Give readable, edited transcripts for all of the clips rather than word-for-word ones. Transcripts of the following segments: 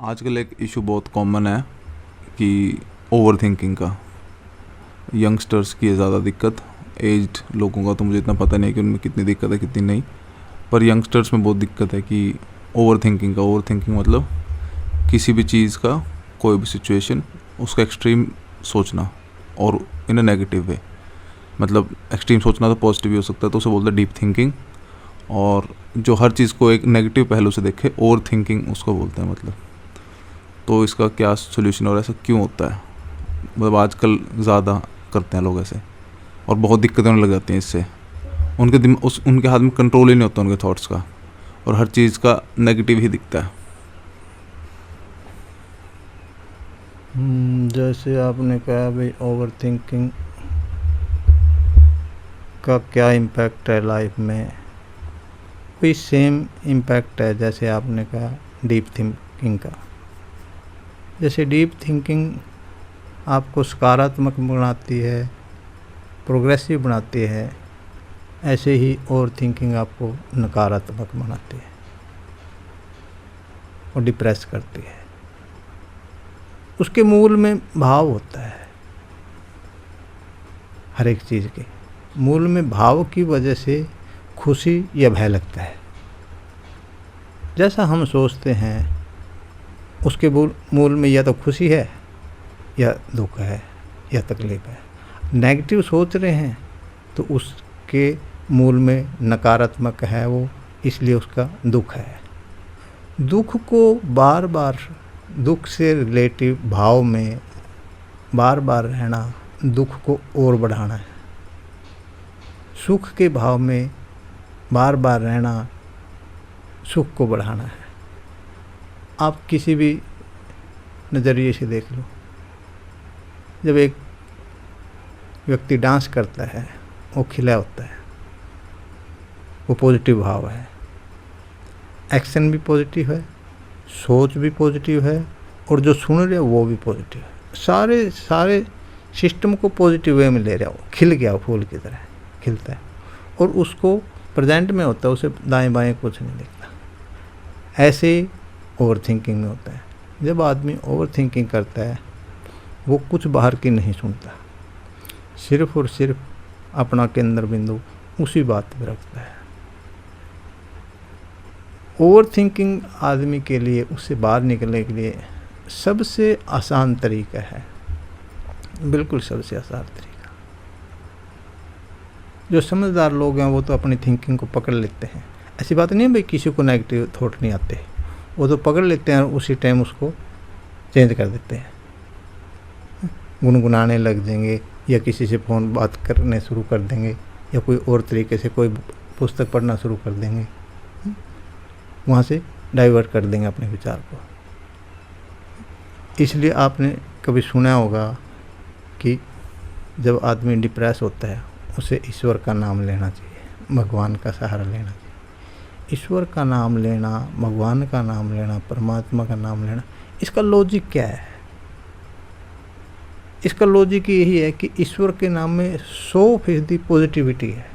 आजकल एक इशू बहुत कॉमन है कि ओवर थिंकिंग का। यंगस्टर्स की है ज़्यादा दिक्कत। एज्ड लोगों का तो मुझे इतना पता नहीं कि उनमें कितनी दिक्कत है कितनी नहीं, पर यंगस्टर्स में बहुत दिक्कत है कि ओवर थिंकिंग का। ओवर थिंकिंग मतलब किसी भी चीज़ का, कोई भी सिचुएशन, उसका एक्सट्रीम सोचना, और इन अ नेगेटिव वे। मतलब एक्सट्रीम सोचना तो पॉजिटिव भी हो सकता है, तो उसे बोलते हैं डीप थिंकिंग। और जो हर चीज़ को एक नेगेटिव पहलू से देखे, ओवर थिंकिंग उसको बोलते हैं। मतलब तो इसका क्या सोल्यूशन और ऐसा क्यों होता है? मतलब आजकल ज़्यादा करते हैं लोग ऐसे, और बहुत दिक्कतें होने लग जाती हैं इससे। उनके हाथ में कंट्रोल ही नहीं होता उनके थॉट्स का, और हर चीज़ का नेगेटिव ही दिखता है। जैसे आपने कहा भाई ओवर थिंकिंग का क्या इम्पैक्ट है लाइफ में, कोई सेम इम्पैक्ट है जैसे आपने कहा डीप थिंकिंग का। जैसे डीप थिंकिंग आपको सकारात्मक बनाती है, प्रोग्रेसिव बनाती है, ऐसे ही ओवर थिंकिंग आपको नकारात्मक बनाती है और डिप्रेस करती है। उसके मूल में भाव होता है। हर एक चीज़ के मूल में भाव की वजह से खुशी या भय लगता है। जैसा हम सोचते हैं उसके मूल में या तो खुशी है या दुख है या तकलीफ है। नेगेटिव सोच रहे हैं तो उसके मूल में नकारात्मक है वो, इसलिए उसका दुख है। दुख को बार बार, दुख से रिलेटिव भाव में बार बार रहना दुख को और बढ़ाना है। सुख के भाव में बार बार रहना सुख को बढ़ाना है। आप किसी भी नज़रिए से देख लो। जब एक व्यक्ति डांस करता है, वो खिला होता है, वो पॉजिटिव भाव है। एक्शन भी पॉजिटिव है, सोच भी पॉजिटिव है, और जो सुन रहे हो वो भी पॉजिटिव है। सारे सिस्टम को पॉजिटिव वे में ले रहा हो। खिल गया, फूल की तरह खिलता है, और उसको प्रेजेंट में होता है, उसे दाएं बाएं कुछ नहीं दिखता। ऐसे ओवर थिंकिंग में होता है। जब आदमी ओवर थिंकिंग करता है वो कुछ बाहर की नहीं सुनता, सिर्फ और सिर्फ अपना केंद्र बिंदु उसी बात पर रखता है। ओवर थिंकिंग आदमी के लिए, उससे बाहर निकलने के लिए सबसे आसान तरीका है, बिल्कुल सबसे आसान तरीका। जो समझदार लोग हैं वो तो अपनी थिंकिंग को पकड़ लेते हैं। ऐसी बात नहीं है भाई किसी को नेगेटिव थॉट नहीं आते, वो तो पकड़ लेते हैं और उसी टाइम उसको चेंज कर देते हैं। गुनगुनाने लग जाएंगे, या किसी से फ़ोन बात करने शुरू कर देंगे, या कोई और तरीके से कोई पुस्तक पढ़ना शुरू कर देंगे, वहाँ से डाइवर्ट कर देंगे अपने विचार को। इसलिए आपने कभी सुना होगा कि जब आदमी डिप्रेस होता है उसे ईश्वर का नाम लेना चाहिए, भगवान का सहारा लेना चाहिए। ईश्वर का नाम लेना, भगवान का नाम लेना, परमात्मा का नाम लेना, इसका लॉजिक क्या है? इसका लॉजिक यही है कि ईश्वर के नाम में 100% पॉजिटिविटी है।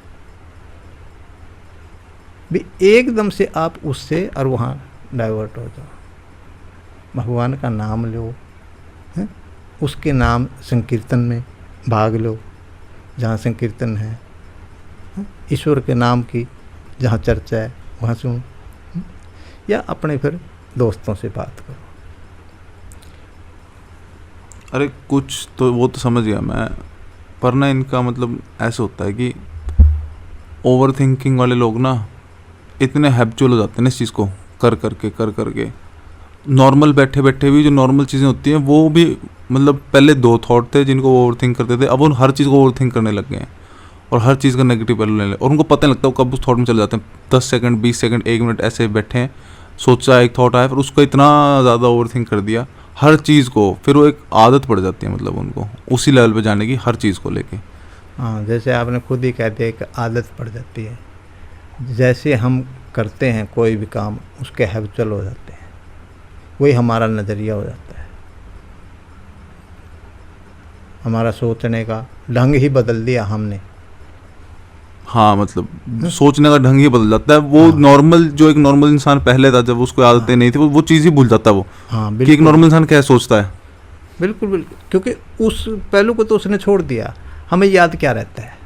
भी एकदम से आप उससे और वहाँ डाइवर्ट हो जाओ। भगवान का नाम लो, है? उसके नाम संकीर्तन में भाग लो, जहाँ संकीर्तन है। ईश्वर के नाम की जहाँ चर्चा है वहाँ सुनो, या अपने फिर दोस्तों से बात करो। अरे कुछ तो वो तो समझ गया मैं, पर ना इनका मतलब ऐसे होता है कि ओवर थिंकिंग वाले लोग ना इतने हैबिचुअल हो जाते हैं ना इस चीज़ को कर करके। नॉर्मल बैठे बैठे भी जो नॉर्मल चीज़ें होती हैं वो भी, मतलब पहले 2 थॉट थे जिनको वो ओवर थिंक करते थे, अब वो हर चीज़ को ओवर थिंक करने लग गए हैं, और हर चीज़ का नेगेटिव पहलू लेने लगे, और उनको पता नहीं लगता वो कब उस थॉट में चले जाते हैं। 10 सेकंड, 20 सेकंड, 1 मिनट ऐसे बैठे हैं, सोचा एक थॉट आया, फिर उसको इतना ज़्यादा ओवर थिंक कर दिया हर चीज़ को, फिर वो एक आदत पड़ जाती है, मतलब उनको उसी लेवल पे जाने की हर चीज़ को लेके। हाँ, जैसे आपने खुद ही कह दिया कि आदत पड़ जाती है। जैसे हम करते हैं कोई भी काम, उसके हैबिचुअल हो जाते हैं, वही हमारा नज़रिया हो जाता है। हमारा सोचने का ढंग ही बदल दिया हमने। हाँ, मतलब सोचने का ढंग ही बदल जाता है। वो हाँ। नॉर्मल, जो एक नॉर्मल इंसान पहले था, जब उसको आदतें नहीं थी, वो चीज़ ही भूल जाता है वो, हाँ कि एक बिल्कुल नॉर्मल इंसान क्या सोचता है। बिल्कुल बिल्कुल, क्योंकि उस पहलू को तो उसने छोड़ दिया। हमें याद क्या रहता है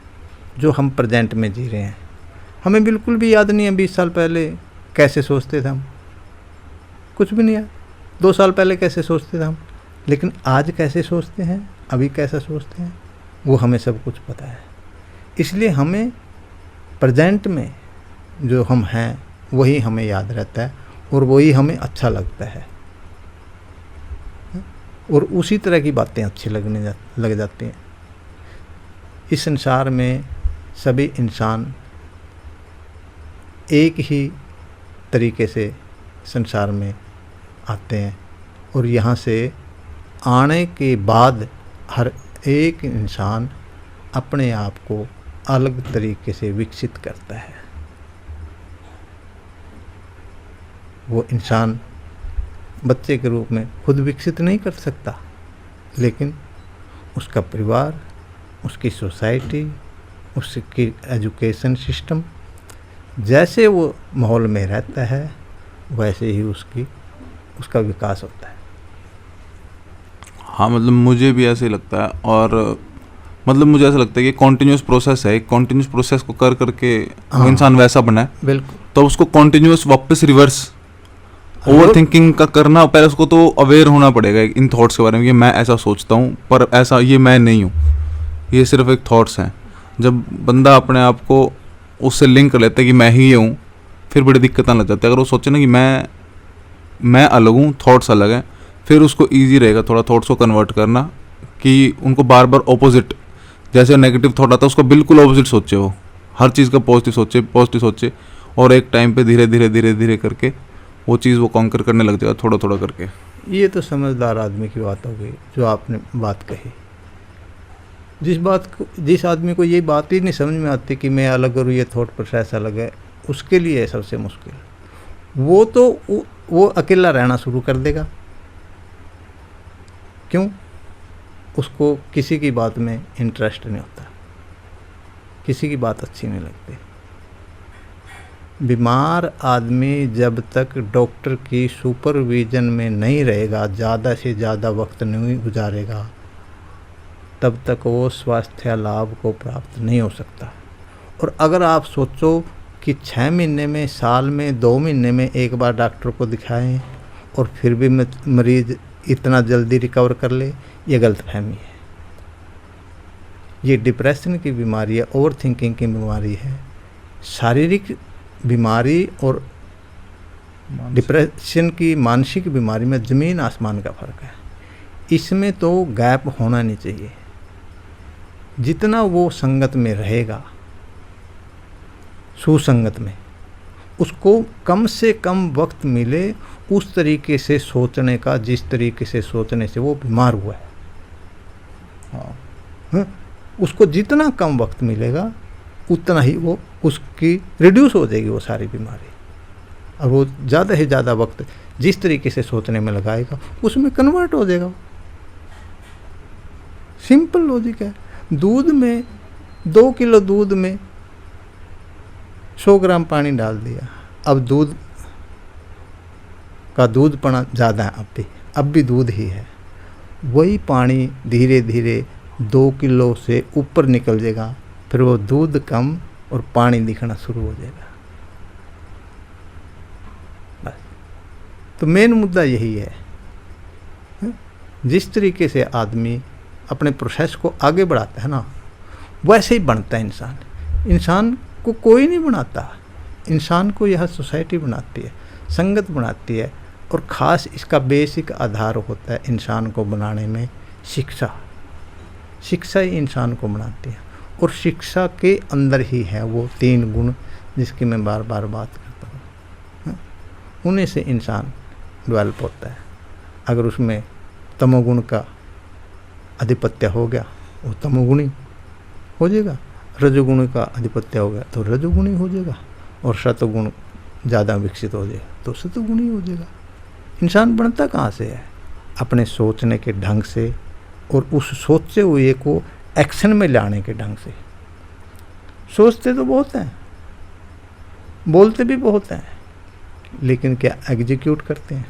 जो हम प्रेजेंट में जी रहे हैं? हमें बिल्कुल भी याद नहीं है 20 साल पहले कैसे सोचते थे हम, कुछ भी नहीं याद। 2 साल पहले कैसे सोचते थे हम, लेकिन आज कैसे सोचते हैं, अभी कैसा सोचते हैं, वो हमें सब कुछ पता है। इसलिए हमें प्रेजेंट में जो हम हैं वही हमें याद रहता है और वही हमें अच्छा लगता है, और उसी तरह की बातें अच्छी लग जाती हैं। इस संसार में सभी इंसान एक ही तरीके से संसार में आते हैं, और यहाँ से आने के बाद हर एक इंसान अपने आप को अलग तरीके से विकसित करता है। वो इंसान बच्चे के रूप में खुद विकसित नहीं कर सकता, लेकिन उसका परिवार, उसकी सोसाइटी, उसकी एजुकेशन सिस्टम, जैसे वो माहौल में रहता है वैसे ही उसका विकास होता है। हाँ, मतलब मुझे भी ऐसे ही लगता है, और मतलब मुझे ऐसा लगता है कि कॉन्टिन्यूस प्रोसेस है। एक कॉन्टिन्यूस प्रोसेस को कर करके वो इंसान वैसा बना है, बिल्कुल। तो उसको कॉन्टिन्यूस वापस रिवर्स ओवर थिंकिंग का करना, पहले उसको तो अवेयर होना पड़ेगा इन थॉट्स के बारे में कि मैं ऐसा सोचता हूँ, पर ऐसा ये मैं नहीं हूँ, ये सिर्फ एक थॉट्स हैं। जब बंदा अपने आप को उससे लिंक कर लेता है कि मैं ही ये हूँ, फिर बड़ी दिक्कतें लग जाती है। अगर वो सोचे ना कि मैं अलग हूँ, थॉट्स अलग हैं, फिर उसको ईजी रहेगा थोड़ा थॉट्स को कन्वर्ट करना, कि उनको बार बार ऑपोजिट, जैसे नेगेटिव थॉट आता है उसको बिल्कुल ऑपोजिट सोचे, वो हर चीज़ का पॉजिटिव सोचे, और एक टाइम पे धीरे धीरे करके वो चीज़ वो कॉन्कर करने लग जाएगा, थोड़ा थोड़ा करके। ये तो समझदार आदमी की बात हो गई जो आपने बात कही। जिस आदमी को ये बात ही नहीं समझ में आती कि मैं अलग और ये थॉट प्रोसेस अलग है, उसके लिए है सबसे मुश्किल। वो अकेला रहना शुरू कर देगा। क्यों? उसको किसी की बात में इंटरेस्ट नहीं होता, किसी की बात अच्छी नहीं लगती। बीमार आदमी जब तक डॉक्टर की सुपरविजन में नहीं रहेगा, ज़्यादा से ज़्यादा वक्त नहीं गुजारेगा, तब तक वो स्वास्थ्य लाभ को प्राप्त नहीं हो सकता। और अगर आप सोचो कि 6 महीने में, साल में, 2 महीने में एक बार डॉक्टर को दिखाएं और फिर भी मरीज़ इतना जल्दी रिकवर कर ले, ये गलतफहमी है। ये डिप्रेशन की बीमारी है, ओवर थिंकिंग की बीमारी है। शारीरिक बीमारी और डिप्रेशन की मानसिक बीमारी में ज़मीन आसमान का फ़र्क है। इसमें तो गैप होना नहीं चाहिए। जितना वो संगत में रहेगा, सुसंगत में, उसको कम से कम वक्त मिले उस तरीके से सोचने का जिस तरीके से सोचने से वो बीमार हुआ है। हाँ, उसको जितना कम वक्त मिलेगा उतना ही वो उसकी रिड्यूस हो जाएगी वो सारी बीमारी, और वो ज़्यादा से ज़्यादा वक्त जिस तरीके से सोचने में लगाएगा उसमें कन्वर्ट हो जाएगा। सिंपल लॉजिक है। दूध में 2 किलो दूध में 100 ग्राम पानी डाल दिया, अब दूध का दूधपना ज़्यादा है, अब भी दूध ही है। वही पानी धीरे धीरे 2 किलो से ऊपर निकल जाएगा, फिर वो दूध कम और पानी दिखना शुरू हो जाएगा। बस, तो मेन मुद्दा यही है। जिस तरीके से आदमी अपने प्रोसेस को आगे बढ़ाता है ना, वैसे ही बनता है इंसान। इंसान को कोई नहीं बनाता, इंसान को यह सोसाइटी बनाती है, संगत बनाती है, और ख़ास इसका बेसिक आधार होता है इंसान को बनाने में शिक्षा। शिक्षा ही इंसान को बनाती है, और शिक्षा के अंदर ही है वो 3 गुण जिसकी मैं बार बार बात करता हूँ। उन्हीं से इंसान डेवलप होता है। अगर उसमें तमोगुण का आधिपत्य हो गया, वो तमोगुणी हो जाएगा। रजोगुण का आधिपत्य हो गया तो रजोगुणी हो जाएगा, और सतोगुण ज़्यादा विकसित हो जाएगा तो सतोगुणी हो जाएगा। इंसान बनता कहाँ से है? अपने सोचने के ढंग से, और उस सोचे हुए को एक्शन में लाने के ढंग से। सोचते तो बहुत हैं, बोलते भी बहुत हैं, लेकिन क्या एग्जीक्यूट करते हैं?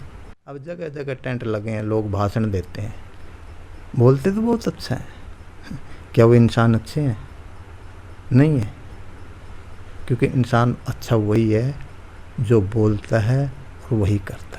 अब जगह जगह टेंट लगे हैं, लोग भाषण देते हैं, बोलते तो बहुत अच्छा है, क्या वो इंसान अच्छे हैं? नहीं है, क्योंकि इंसान अच्छा वही है जो बोलता है और वही करता है।